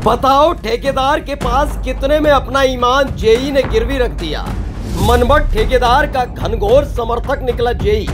बताओ ठेकेदार के पास कितने में अपना ईमान जेई ने गिरवी रख दिया। मनमट ठेकेदार का घनघोर समर्थक निकला जेई।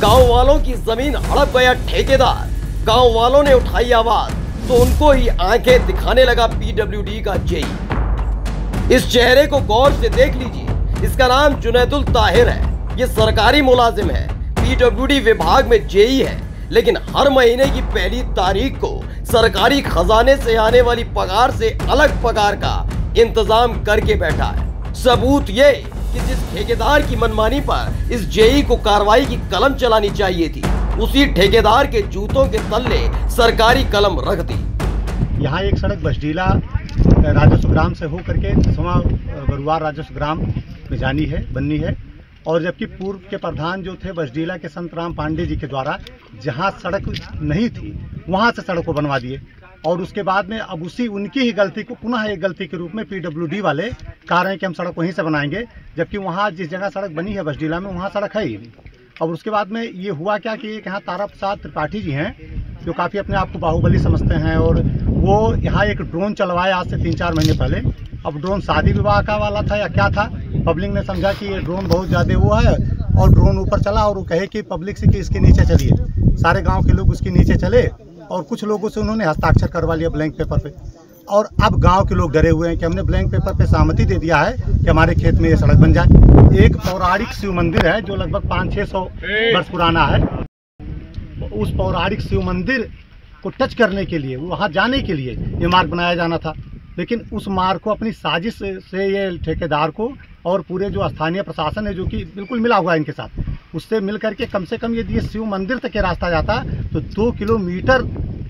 गांव वालों की जमीन हड़प गया ठेकेदार। गांव वालों ने उठाई आवाज तो उनको ही आंखें दिखाने लगा पीडब्ल्यूडी का जेई। इस चेहरे को गौर से देख लीजिए। इसका नाम जुनैदुल ताहिर है। ये सरकारी मुलाजिम है, पीडब्ल्यूडी विभाग में जेई है, लेकिन हर महीने की पहली तारीख को सरकारी खजाने से आने वाली पगार से अलग पगार का इंतजाम करके बैठा है। सबूत ये कि जिस ठेकेदार की मनमानी पर इस जेई को कार्रवाई की कलम चलानी चाहिए थी, उसी ठेकेदार के जूतों के तले सरकारी कलम रख दी। यहाँ एक सड़क बसडीला राजस्व ग्राम से होकर के 10वां बरुआर राजस्व ग्राम में जानी है, बननी है। और जबकि पूर्व के प्रधान जो थे बसडीला के संतराम पांडे जी के द्वारा जहां सड़क नहीं थी वहां से सड़क को बनवा दिए। और उसके बाद में अब उनकी ही गलती को पुनः एक गलती के रूप में पीडब्ल्यूडी वाले कह रहे हैं कि हम सड़क वहीं से बनाएंगे, जबकि वहां जिस जगह सड़क बनी है बसडीला में वहां सड़क है ही नहीं। और उसके बाद में ये हुआ क्या कि एक यहाँ तारा प्रसाद त्रिपाठी जी हैं जो काफ़ी अपने आप को बाहुबली समझते हैं, और वो यहाँ एक ड्रोन चलवाए आज से 3-4 महीने पहले। अब ड्रोन शादी विवाह का वाला था या क्या था, पब्लिक ने समझा कि ये ड्रोन बहुत ज़्यादा वो है, और ड्रोन ऊपर चला और वो कहे कि पब्लिक से कि इसके नीचे चलिए। सारे गांव के लोग उसके नीचे चले और कुछ लोगों से उन्होंने हस्ताक्षर करवा लिया ब्लैंक पेपर पे। और अब गांव के लोग डरे हुए हैं कि हमने ब्लैंक पेपर पे सहमति दे दिया है कि हमारे खेत में ये सड़क बन जाए। एक पौराणिक शिव मंदिर है जो लगभग 500-600 वर्ष पुराना है। उस पौराणिक शिव मंदिर को टच करने के लिए, वहाँ जाने के लिए ये मार्ग बनाया जाना था, लेकिन उस मार्ग को अपनी साजिश से ये ठेकेदार को और पूरे जो स्थानीय प्रशासन है जो कि बिल्कुल मिला हुआ है इनके साथ, उससे मिल करके कम से कम यदि ये शिव मंदिर तक के रास्ता जाता तो 2 किलोमीटर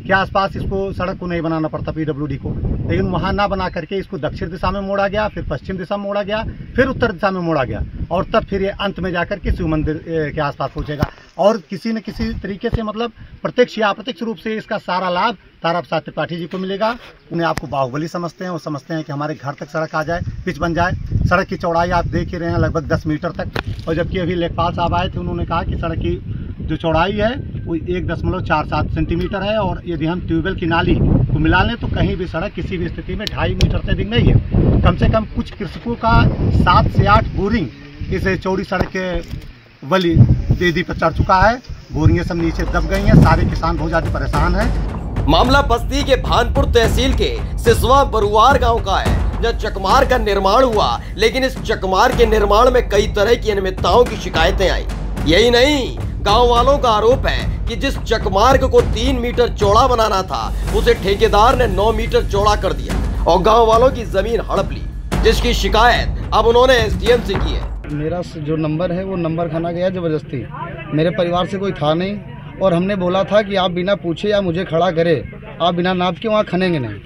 के आसपास इसको सड़क को नहीं बनाना पड़ता पीडब्ल्यूडी को। लेकिन वहाँ ना बना करके इसको दक्षिण दिशा में मोड़ा गया, फिर पश्चिम दिशा में मोड़ा गया, फिर उत्तर दिशा में मोड़ा गया, और तब फिर ये अंत में जाकर के शिव मंदिर के आसपास पहुँचेगा। और किसी न किसी तरीके से मतलब प्रत्यक्ष या अप्रत्यक्ष रूप से इसका सारा लाभ तारा प्रसाद त्रिपाठी जी को मिलेगा। उन्हें आपको बाहुबली समझते हैं, वो समझते हैं कि हमारे घर तक सड़क आ जाए, पिच बन जाए। सड़क की चौड़ाई आप देख ही रहे हैं लगभग 10 मीटर तक। और जबकि अभी लेखपाल साहब आए थे, उन्होंने कहा कि सड़क की जो चौड़ाई है वो 1.47 सेंटीमीटर है, और यदि हम ट्यूबवेल की नाली को मिला लें तो कहीं भी सड़क किसी भी स्थिति में 2.5 मीटर से अधिक नहीं है। कम से कम कुछ कृषकों का 7 से 8 बोरिंग इस चौड़ी सड़क के वली बेदी पर चढ़ चुका है। बोरिंगें सब नीचे दब गई हैं, सारे किसान बहुत ज़्यादा परेशान हैं। मामला बस्ती के भानपुर तहसील के सिसवा बरुआर गांव का है, जहां चकमार का निर्माण हुआ, लेकिन इस चकमार के निर्माण में कई तरह की अनियमितताओं की शिकायतें आई। यही नहीं, गांव वालों का आरोप है कि जिस चकमार्ग को 3 मीटर चौड़ा बनाना था, उसे ठेकेदार ने 9 मीटर चौड़ा कर दिया और गांव वालों की जमीन हड़प ली, जिसकी शिकायत अब उन्होंने एसडीएम से की है। मेरा जो नंबर है वो नंबर खाना गया जबरदस्ती। मेरे परिवार से कोई था नहीं, और हमने बोला था कि आप बिना पूछे या मुझे खड़ा करे, आप बिना नाप के वहाँ खनेंगे नहीं।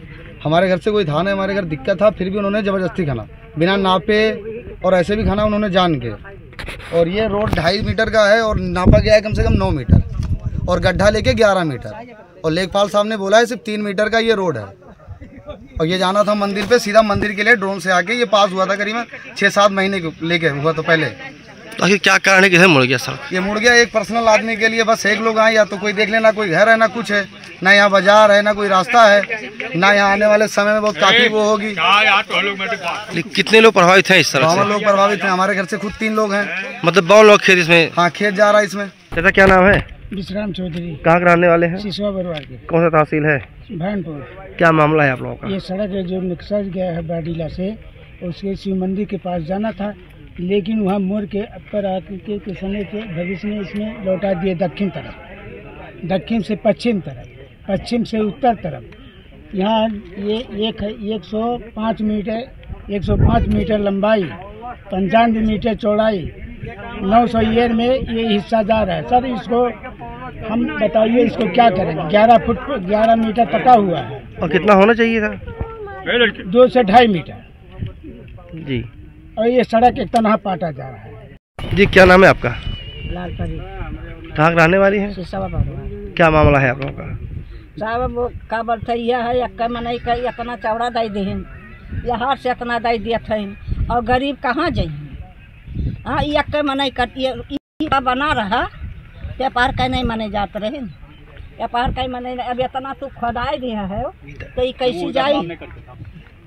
हमारे घर से कोई था नहीं, हमारे घर दिक्कत था, फिर भी उन्होंने ज़बरदस्ती खाना, बिना नापे और ऐसे भी खाना उन्होंने जान के। और ये रोड 2.5 मीटर का है और नापा गया है कम से कम 9 मीटर, और गड्ढा लेके 11 मीटर। और लेखपाल साहब ने बोला है सिर्फ 3 मीटर का ये रोड है। और ये जाना था मंदिर पे, सीधा मंदिर के लिए ड्रोन से आके ये पास हुआ था करीबन 6-7 महीने लेके हुआ तो पहले। तो आखिर क्या कारण है कि मुड़ गया सर? ये मुड़ गया एक पर्सनल आदमी के लिए, बस एक लोग आए, या तो कोई देख लेना, कोई घर है ना कुछ है, ना यहाँ बाजार है ना कोई रास्ता है, ना यहाँ आने वाले समय में बहुत काफी वो होगी। कितने लोग प्रभावित हैं इस तरह से? लोग प्रभावित हैं, हमारे घर से खुद 3 लोग हैं। मतलब 2 लोग खेत इसमें? हाँ, खेत जा रहा है इसमें। चाचा क्या नाम है? विश्राम चौधरी। कहाँ के रहने वाले हैं? सिसवा बरुआर के। कौन सा तहसील है? भानपुर। क्या मामला है आप लोगों का? ये सड़क है जो निकल गया है बाडीला से, उसके शिव मंदिर के पास जाना था, लेकिन वहाँ मोड़ के ऊपर आके के समय के भविष्य में इसमें लौटा दिए दक्षिण तरफ, दक्षिण से पश्चिम तरफ, पश्चिम से उत्तर तरफ। यहाँ ये 105 मीटर लंबाई, 95 मीटर चौड़ाई, 900 ईयर में ये हिस्सा जा रहा है। सर इसको हम बताइए, इसको क्या करें? 11 मीटर पटा हुआ है। और कितना होना चाहिए था? 2 से 2.5 मीटर जी। और ये सड़क एक तनहा पाटा जा रहा है। जी क्या नाम है आपका? लालपरी। कहाँ रहने वाली है? सिसवा बरुआर। क्या मामला है आप लोगों का? साहब वो का बर्थैया है, यक्का मनई का इतना चौड़ा दे देहन, यहाँ से इतना दे दिया था, और गरीब कहाँ जाइए? हाँ, यक्का मनई कटिए बना रहा, व्यापार का नहीं मने जाते रहे, या पार कहीं मने अब इतना तू खोदाई दिया है तो ये कैसे जाई,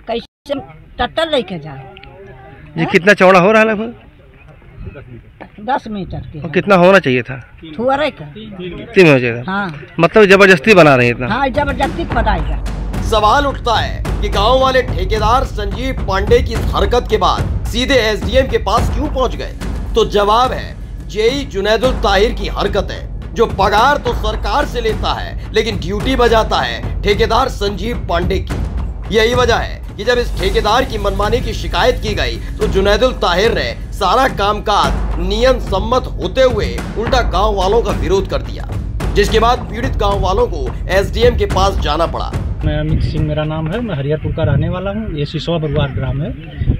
कैसे टट्टर लेके जाए। ये कितना चौड़ा हो रहा है लगभग? 10 मीटर के। और कितना होना चाहिए था? थुअरे का 3 हो जाएगा। हाँ, मतलब जबरदस्ती बना रहे हैं इतना? हाँ जबरदस्ती खोदाई का। सवाल उठता है कि गांव वाले ठेकेदार संजीव पांडे की इस हरकत के बाद सीधे एसडीएम के पास क्यों पहुंच गए? तो जवाब है जेई जुनैदुल ताहिर की हरकत है, जो पगार तो सरकार से लेता है लेकिन ड्यूटी बजाता है ठेकेदार संजीव पांडे की। यही वजह है कि जब इस ठेकेदार की मनमानी की शिकायत की गई तो जुनैदुल ताहिर ने सारा कामकाज नियम सम्मत होते हुए उल्टा गांव वालों का विरोध कर दिया, जिसके बाद पीड़ित गांव वालों को एसडीएम के पास जाना पड़ा। मैं अमित सिंह मेरा नाम है, मैं हरिहरपुर का रहने वाला हूँ। ये सिसवा बरुआर ग्राम है।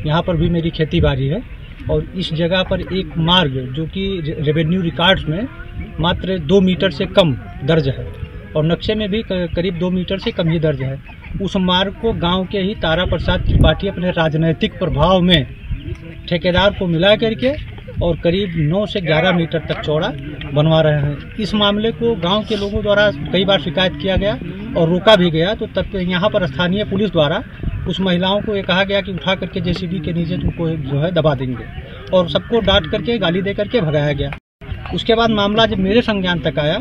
यहाँ पर भी मेरी खेती बाड़ी है और इस जगह पर एक मार्ग जो कि रेवेन्यू रिकॉर्ड्स में मात्र 2 मीटर से कम दर्ज है और नक्शे में भी करीब 2 मीटर से कम ही दर्ज है। उस मार्ग को गांव के ही तारा प्रसाद त्रिपाठी अपने राजनीतिक प्रभाव में ठेकेदार को मिला करके और करीब 9 से 11 मीटर तक चौड़ा बनवा रहे हैं। इस मामले को गांव के लोगों द्वारा कई बार शिकायत किया गया और रोका भी गया, तो तब यहाँ पर स्थानीय पुलिस द्वारा उस महिलाओं को ये कहा गया कि उठा करके जेसीबी के नीचे तुमको जो है दबा देंगे और सबको डांट करके गाली दे करके भगाया गया। उसके बाद मामला जब मेरे संज्ञान तक आया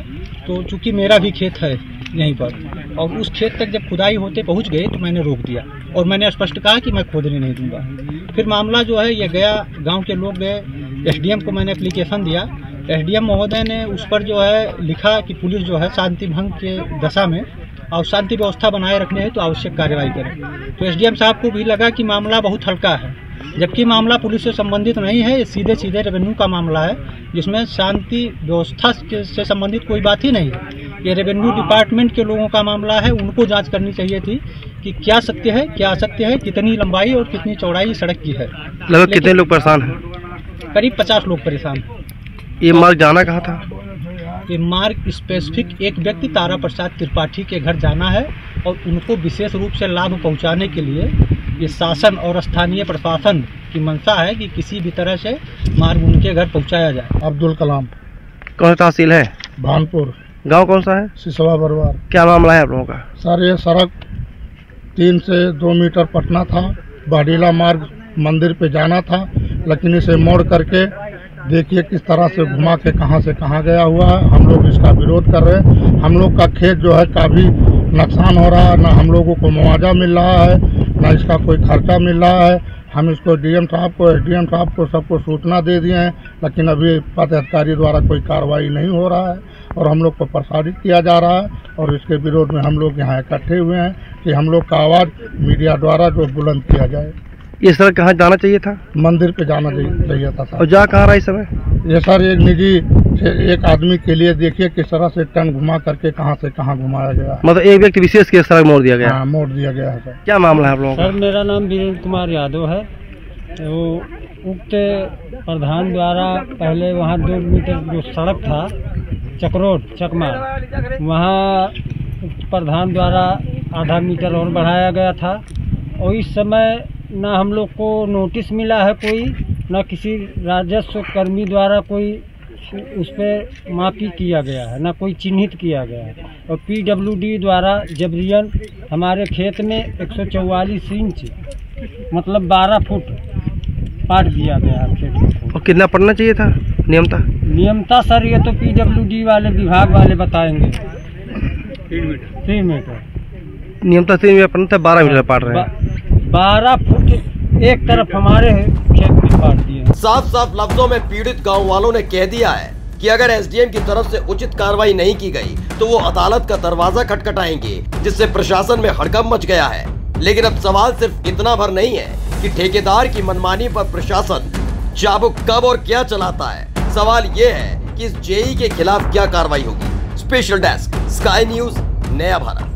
तो चूंकि मेरा भी खेत है यहीं पर और उस खेत तक जब खुदाई होते पहुंच गए तो मैंने रोक दिया और मैंने स्पष्ट कहा कि मैं खोदने नहीं दूंगा। फिर मामला जो है ये गया, गांव के लोग गए, एसडीएम को मैंने एप्लीकेशन दिया। एसडीएम महोदय ने उस पर जो है लिखा कि पुलिस जो है शांति भंग के दशा में और शांति व्यवस्था बनाए रखने है तो आवश्यक कार्रवाई करें। तो एसडीएम साहब को भी लगा कि मामला बहुत हल्का है, जबकि मामला पुलिस से संबंधित नहीं है, ये सीधे सीधे रेवेन्यू का मामला है जिसमें शांति व्यवस्था से संबंधित कोई बात ही नहीं है। ये रेवेन्यू डिपार्टमेंट के लोगों का मामला है, उनको जांच करनी चाहिए थी कि क्या सत्य है, क्या असत्य है, कितनी लंबाई और कितनी चौड़ाई सड़क की है। लगभग कितने लोग परेशान हैं? करीब 50 लोग परेशान हैं। ये मार्ग जाना कहाँ था? ये मार्ग स्पेसिफिक एक व्यक्ति तारा प्रसाद त्रिपाठी के घर जाना है और उनको विशेष रूप से लाभ पहुंचाने के लिए ये शासन और स्थानीय प्रशासन की मंशा है कि किसी भी तरह से मार्ग उनके घर पहुंचाया जाए। अब्दुल कलाम। कौन सा तहसील है? भानपुर। गांव कौन सा है? सिसवा बरुआर। क्या मामला है आप लोगों का? सर ये सड़क 3 से 2 मीटर पटना था, बाडीला मार्ग मंदिर पे जाना था, लेकिन इसे मोड़ करके देखिए किस तरह से घुमा के कहां से कहां गया हुआ है। हम लोग इसका विरोध कर रहे हैं। हम लोग का खेत जो है काफ़ी नुकसान हो रहा है, ना हम लोगों को मुआवजा मिल रहा है, ना इसका कोई खर्चा मिल रहा है। हम इसको डीएम साहब को, एसडीएम साहब को सबको सूचना दे दिए हैं, लेकिन अभी पदाधिकारी द्वारा कोई कार्रवाई नहीं हो रहा है और हम लोग को प्रसारित किया जा रहा है और इसके विरोध में हम लोग यहाँ इकट्ठे हुए हैं कि हम लोग का आवाज़ मीडिया द्वारा जो बुलंद किया जाए। ये सड़क कहाँ जाना चाहिए था? मंदिर पे जाना चाहिए था सर। और जा कहाँ रहा इस समय? ये सर एक निजी एक आदमी के लिए देखिए किस तरह से टर्न घुमा करके कहां से कहां घुमाया गया। मतलब एक व्यक्ति विशेष के सड़क मोड़ दिया गया? हाँ, मोड़ दिया गया है सर। क्या मामला है आप लोगों का? सर मेरा नाम वीरेंद्र कुमार यादव है। वो उक्त प्रधान द्वारा पहले वहाँ 2 मीटर जो सड़क था चकरोट चकमा, वहाँ प्रधान द्वारा आधा मीटर और बढ़ाया गया था और इस समय ना हम लोग को नोटिस मिला है कोई, ना किसी राजस्व कर्मी द्वारा कोई उस पर मापी किया गया है, ना कोई चिन्हित किया गया है और पीडब्ल्यूडी द्वारा जबरियन हमारे खेत में 144 इंच मतलब 12 फुट पाट दिया गया है खेत को। और कितना पड़ना चाहिए था नियमता सर ये तो पीडब्ल्यूडी वाले विभाग वाले बताएंगे। 3 मीटर नियमता 3 मीटर पड़ना था, 12 मीटर पाट रहे हैं। 12 फुट एक तरफ हमारे खेत में पाट दिए। साफ साफ लफ्जों में पीड़ित गांव वालों ने कह दिया है कि अगर एसडीएम की तरफ से उचित कार्रवाई नहीं की गई तो वो अदालत का दरवाजा खटखटाएंगे, जिससे प्रशासन में हड़कंप मच गया है। लेकिन अब सवाल सिर्फ इतना भर नहीं है कि ठेकेदार की मनमानी पर प्रशासन चाबुक कब और क्या चलाता है। सवाल ये है कि इस जेई के खिलाफ क्या कार्रवाई होगी। स्पेशल डेस्क, स्काई न्यूज, नया भारत।